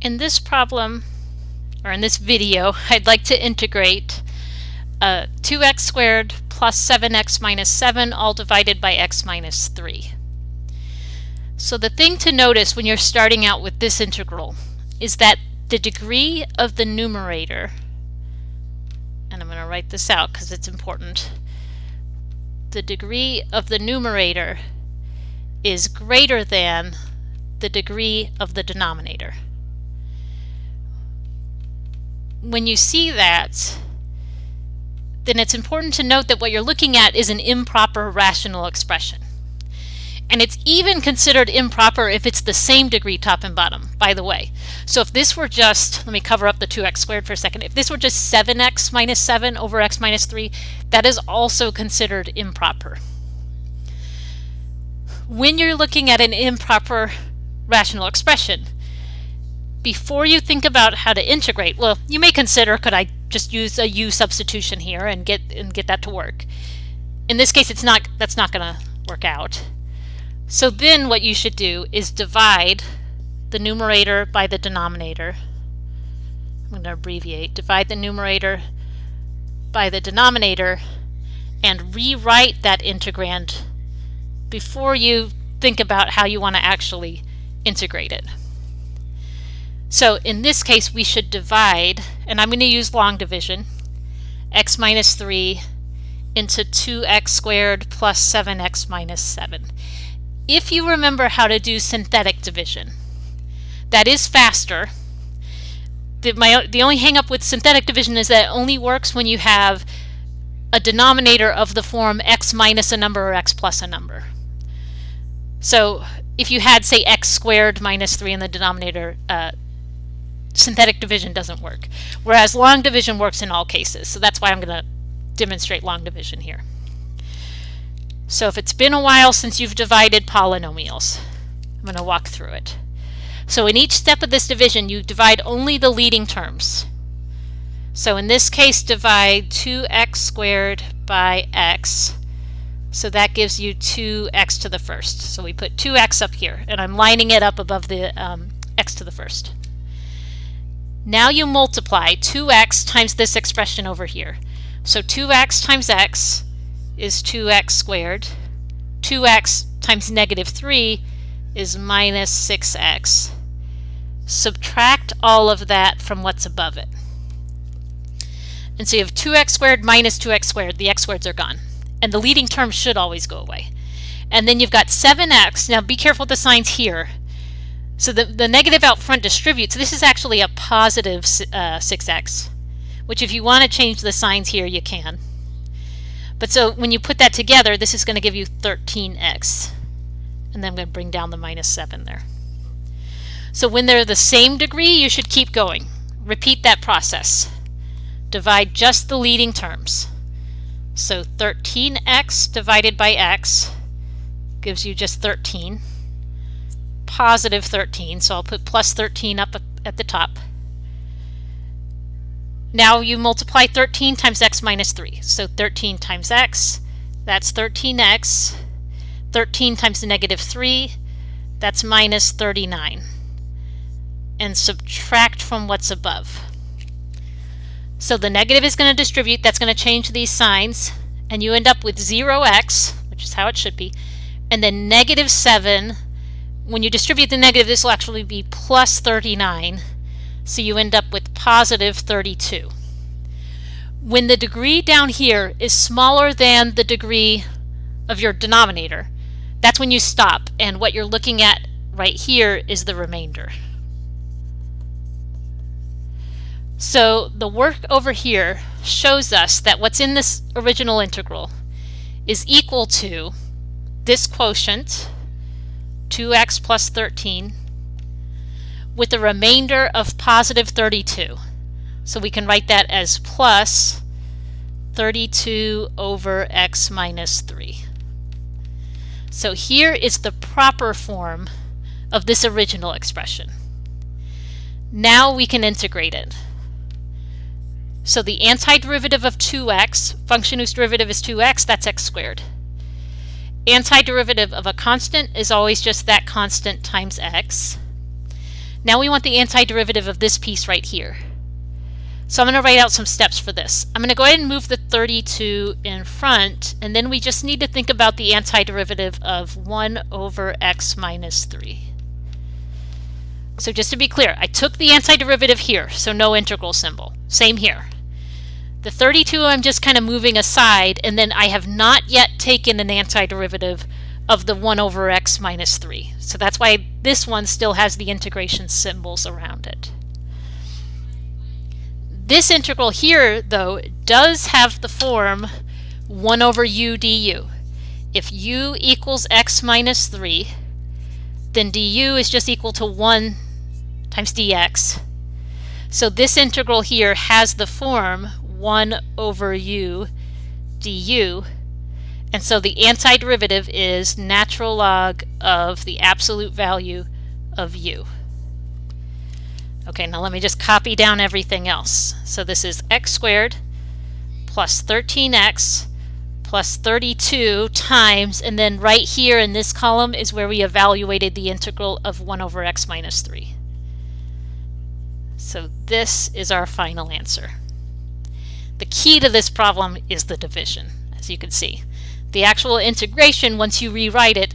In this problem, or in this video, I'd like to integrate 2x squared plus 7x minus 7 all divided by x minus 3. So the thing to notice when you're starting out with this integral is that the degree of the numerator, and I'm going to write this out because it's important, the degree of the numerator is greater than the degree of the denominator. When you see that, then it's important to note that what you're looking at is an improper rational expression. And it's even considered improper if it's the same degree top and bottom, by the way. So if this were just, let me cover up the 2x squared for a second, if this were just 7x minus 7 over x minus 3, that is also considered improper. When you're looking at an improper rational expression, before you think about how to integrate, well, you may consider, could I just use a u substitution here and get that to work? In this case, that's not going to work out. So then what you should do is divide the numerator by the denominator. I'm going to abbreviate. Divide the numerator by the denominator and rewrite that integrand before you think about how you want to actually integrate it. So in this case, we should divide, and I'm going to use long division, x minus 3 into 2x squared plus 7x minus 7. If you remember how to do synthetic division, that is faster. The only hang up with synthetic division is that it only works when you have a denominator of the form x minus a number or x plus a number. So if you had, say, x squared minus 3 in the denominator, synthetic division doesn't work, whereas long division works in all cases. So that's why I'm going to demonstrate long division here. So if it's been a while since you've divided polynomials, I'm going to walk through it. So in each step of this division, you divide only the leading terms. So in this case, divide 2x squared by x. So that gives you 2x to the first. So we put 2x up here, and I'm lining it up above the x to the first. Now you multiply 2x times this expression over here. So 2x times x is 2x squared. 2x times negative 3 is minus 6x. Subtract all of that from what's above it. And so you have 2x squared minus 2x squared. The x squareds are gone. And the leading term should always go away. And then you've got 7x. Now be careful with the signs here. So the negative out front distributes. This is actually a positive 6x, which if you want to change the signs here, you can. But so when you put that together, this is going to give you 13x. And then I'm going to bring down the minus 7 there. So when they're the same degree, you should keep going. Repeat that process. Divide just the leading terms. So 13x divided by x gives you just 13. Positive 13, so I'll put plus 13 up at the top. Now you multiply 13 times x minus 3. So 13 times x, that's 13x. 13 times the negative 3, that's minus 39. And subtract from what's above. So the negative is going to distribute, that's going to change these signs, and you end up with 0x, which is how it should be, and then negative 7. When you distribute the negative, this will actually be plus 39, so you end up with positive 32. When the degree down here is smaller than the degree of your denominator, that's when you stop, and what you're looking at right here is the remainder. So the work over here shows us that what's in this original integral is equal to this quotient, 2x plus 13, with a remainder of positive 32. So we can write that as plus 32 over x minus 3. So here is the proper form of this original expression. Now we can integrate it. So the antiderivative of 2x, function whose derivative is 2x, that's x squared. Antiderivative of a constant is always just that constant times x. Now we want the antiderivative of this piece right here. So I'm going to write out some steps for this. I'm going to go ahead and move the 32 in front, and then we just need to think about the antiderivative of 1 over x minus 3. So just to be clear, I took the antiderivative here, so no integral symbol. Same here. The 32 I'm just kind of moving aside, and then I have not yet taken an antiderivative of the 1 over x minus 3. So that's why this one still has the integration symbols around it. This integral here, though, does have the form 1 over u du. If u equals x minus 3, then du is just equal to 1 times dx. So this integral here has the form 1 over u du, and so the antiderivative is natural log of the absolute value of u. Okay, now let me just copy down everything else. So this is x squared plus 13x plus 32 times, and then right here in this column is where we evaluated the integral of 1 over x minus 3. So this is our final answer. The key to this problem is the division, as you can see. The actual integration, once you rewrite it,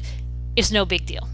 is no big deal.